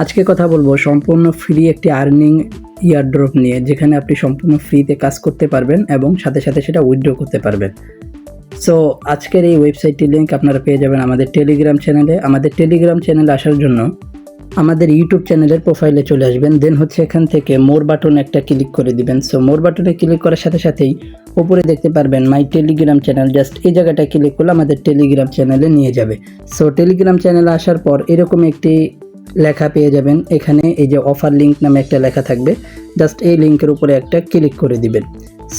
আজকে কথা বলবো সম্পূর্ণ ফ্রি একটি আর্নিং ইয়ারড্রপ নিয়ে, যেখানে আপনি সম্পূর্ণ ফ্রিতে কাজ করতে পারবেন এবং সাথে সাথে সেটা উইথড্র করতে পারবেন। সো আজকের এই ওয়েবসাইটটির লিঙ্ক আপনারা পেয়ে যাবেন আমাদের টেলিগ্রাম চ্যানেলে। আমাদের টেলিগ্রাম চ্যানেলে আসার জন্য আমাদের ইউটিউব চ্যানেলের প্রোফাইলে চলে আসবেন, দেন হচ্ছে এখান থেকে মোর বাটনে একটা ক্লিক করে দিবেন। সো মোর বাটনে ক্লিক করার সাথে সাথেই উপরে দেখতে পারবেন মাই টেলিগ্রাম চ্যানেল, জাস্ট এই জায়গাটায় ক্লিক করলে আমাদের টেলিগ্রাম চ্যানেলে নিয়ে যাবে। সো টেলিগ্রাম চ্যানেলে আসার পর এরকম একটি লেখা পেয়ে যাবেন, এখানে এই যে অফার লিঙ্ক নামে একটা লেখা থাকবে, জাস্ট এই লিঙ্কের উপরে একটা ক্লিক করে দিবেন।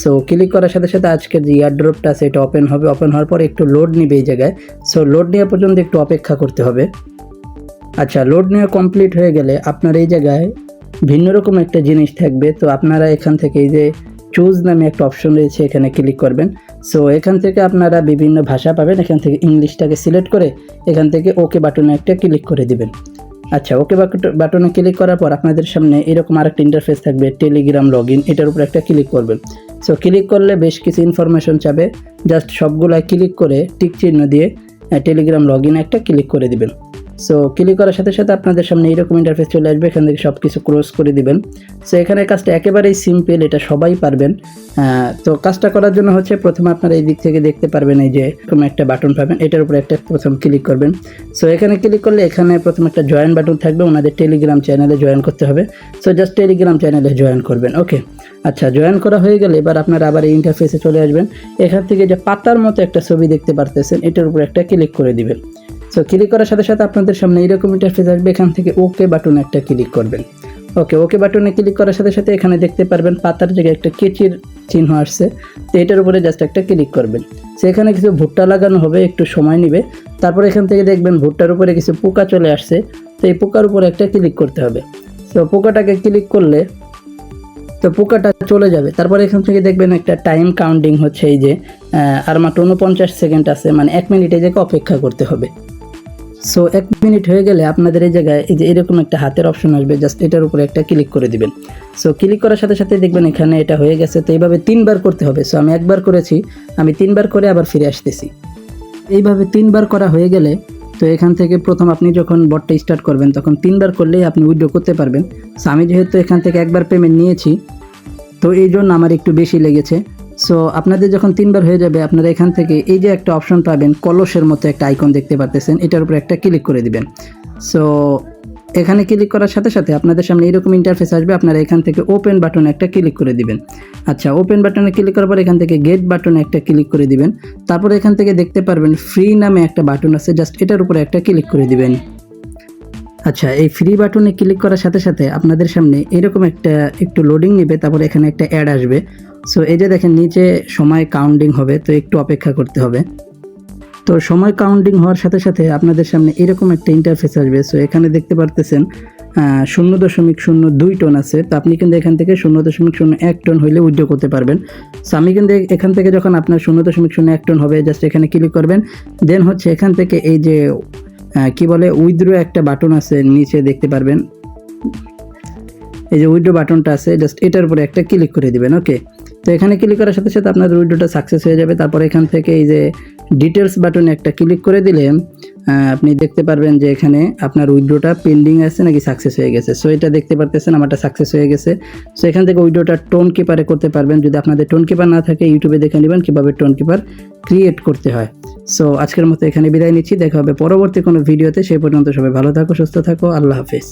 সো ক্লিক করার সাথে সাথে আজকের যে ইয়ারড্রপটা আছে এটা ওপেন হবে। ওপেন হওয়ার পর একটু লোড নিবে এই জায়গায়। সো লোড নেওয়া পর্যন্ত একটু অপেক্ষা করতে হবে। আচ্ছা, লোড নেওয়া কমপ্লিট হয়ে গেলে আপনার এই জায়গায় ভিন্ন রকম একটা জিনিস থাকবে। তো আপনারা এখান থেকে এই যে চুজ নামে একটা অপশন রয়েছে, এখানে ক্লিক করবেন। সো এখান থেকে আপনারা বিভিন্ন ভাষা পাবেন, এখান থেকে ইংলিশটাকে সিলেক্ট করে এখান থেকে ওকে বাটনে একটা ক্লিক করে দিবেন। আচ্ছা, ওকে বাটনে ক্লিক করার পর আপনাদের সামনে এরকম আরেকটা ইন্টারফেস থাকবে, টেলিগ্রাম লগ ইন, এটার উপর একটা ক্লিক করবেন। সো ক্লিক করলে বেশ কিছু ইনফরমেশন চাবে, জাস্ট সবগুলা ক্লিক করে টিক চিহ্ন দিয়ে টেলিগ্রাম লগ ইন একটা ক্লিক করে দিবেন। সো ক্লিক করার সাথে সাথে আপনাদের সামনে এইরকম ইন্টারফেস চলে আসবে, এখান থেকে সব কিছু ক্লোজ করে দিবেন। সো এখানে কাজটা একেবারেই সিম্পল, এটা সবাই পারবেন। তো কাজটা করার জন্য হচ্ছে প্রথমে আপনারা এই দিক থেকে দেখতে পারবেন এই যে এরকম একটা বাটন পাবেন, এটার উপরে একটা প্রথম ক্লিক করবেন। সো এখানে ক্লিক করলে এখানে প্রথম একটা জয়েন বাটন থাকবে, ওনাদের টেলিগ্রাম চ্যানেলে জয়েন করতে হবে। সো জাস্ট টেলিগ্রাম চ্যানেলে জয়েন করবেন। ওকে, আচ্ছা, জয়েন করা হয়ে গেলে এবার আপনারা আবার এই ইন্টারফেসে চলে আসবেন। এখান থেকে যে পাতার মতো একটা ছবি দেখতে পারতেছেন, এটার উপরে একটা ক্লিক করে দিবেন। সো ক্লিক করার সাথে সাথে আপনাদের সামনে এইরকম ইন্টারফেস আসবে, এখান থেকে ওকে বাটনে একটা ক্লিক করবেন। ওকে বাটনে ক্লিক করার সাথে সাথে এখানে দেখতে পারবেন পাতার জায়গায় একটা কেচির চিহ্ন আসছে, তো এটার উপরে জাস্ট একটা ক্লিক করবেন। সো এখানে কিছু ভুট্টা লাগানো হবে, একটু সময় নেবে। তারপর এখান থেকে দেখবেন ভুট্টার উপরে কিছু পোকা চলে আসছে, তো এই পোকার উপরে একটা ক্লিক করতে হবে। তো পোকাটাকে ক্লিক করলে তো পোকাটা চলে যাবে। তারপর এখান থেকে দেখবেন একটা টাইম কাউন্টিং হচ্ছে, এই যে আর মাত্র 49 সেকেন্ড আছে, মানে 1 মিনিট এই জায়গায় অপেক্ষা করতে হবে। সো 1 মিনিট হয়ে গেলে আপনাদের এই জায়গায় এই যে এরকম একটা হাতের অপশন আসবে, জাস্ট এটার উপরে একটা ক্লিক করে দিবেন। সো ক্লিক করার সাথে সাথে দেখবেন এখানে এটা হয়ে গেছে। তো এইভাবে 3বার করতে হবে। সো আমি একবার করেছি, আমি 3বার করে আবার ফিরে আসতেছি। এইভাবে 3বার করা হয়ে গেলে তো এখান থেকে প্রথম আপনি যখন বটটা স্টার্ট করবেন তখন 3বার করলেই আপনি উইথড্র করতে পারবেন। সো আমি যেহেতু এখান থেকে একবার পেমেন্ট নিয়েছি, তো এই জন্য আমার একটু বেশি লেগেছে। সো আপনাদের যখন 3বার হয়ে যাবে, আপনারা এখান থেকে এই যে একটা অপশন পাবেন, কলসের মতো একটা আইকন দেখতে পারতেছেন, এটার উপরে একটা ক্লিক করে দিবেন। সো এখানে ক্লিক করার সাথে সাথে আপনাদের সামনে এরকম ইন্টারফেস আসবে, আপনারা এখান থেকে ওপেন বাটনে একটা ক্লিক করে দিবেন। আচ্ছা, ওপেন বাটনে ক্লিক করার পর এখান থেকে গেট বাটনে একটা ক্লিক করে দিবেন। তারপর এখান থেকে দেখতে পারবেন ফ্রি নামে একটা বাটন আছে, জাস্ট এটার উপরে একটা ক্লিক করে দিবেন। আচ্ছা, এই ফ্রি বাটনে ক্লিক করার সাথে সাথে আপনাদের সামনে এরকম একটা একটু লোডিং নেবে, তারপর এখানে একটা অ্যাড আসবে। সো এই যে দেখেন নিচে সময় কাউন্টিং হবে, তো একটু অপেক্ষা করতে হবে। তো সময় কাউন্টিং হওয়ার সাথে সাথে আপনাদের সামনে এরকম একটা ইন্টারফেস আসবে। সো এখানে দেখতে পারতেছেন 0.02 টন আছে, তো আপনি কিন্তু এখান থেকে 0.01 টন হইলে উইথড্র করতে পারবেন। সো আমি কিন্তু এখান থেকে যখন আপনার 0.01 টন হবে, জাস্ট এখানে ক্লিক করবেন। দেন হচ্ছে এখান থেকে এই যে কি বলে উইথড্র একটা বাটন আছে, নিচে দেখতে পারবেন এই যে উইথড্র বাটনটা আছে, জাস্ট এটার উপরে একটা ক্লিক করে দিবেন। ওকে, তো এখানে ক্লিক করার সাথে সাথে আপনাদের উইথড্রটা সাকসেস হয়ে যাবে। তারপর এখান থেকে এই যে ডিটেলস বাটনে একটা ক্লিক করে দিলে আপনি দেখতে পারবেন যে এখানে আপনার উইথড্রটা পেন্ডিং আছে নাকি সাকসেস হয়ে গেছে। সো এটা দেখতে পারতেছেন আমারটা সাকসেস হয়ে গেছে। সো এখান থেকে উইথড্রটা টোন কিপারে করতে পারবেন। যদি আপনাদের টোন কিপার না থাকে, ইউটিউবে দেখে নেবেন কীভাবে টোন কিপার ক্রিয়েট করতে হয়। সো আজকের মতো এখানে বিদায় নিচ্ছি, দেখা হবে পরবর্তী কোনো ভিডিওতে। সেই পর্যন্ত সবাই ভালো থাকো, সুস্থ থাকো, আল্লাহ হাফেজ।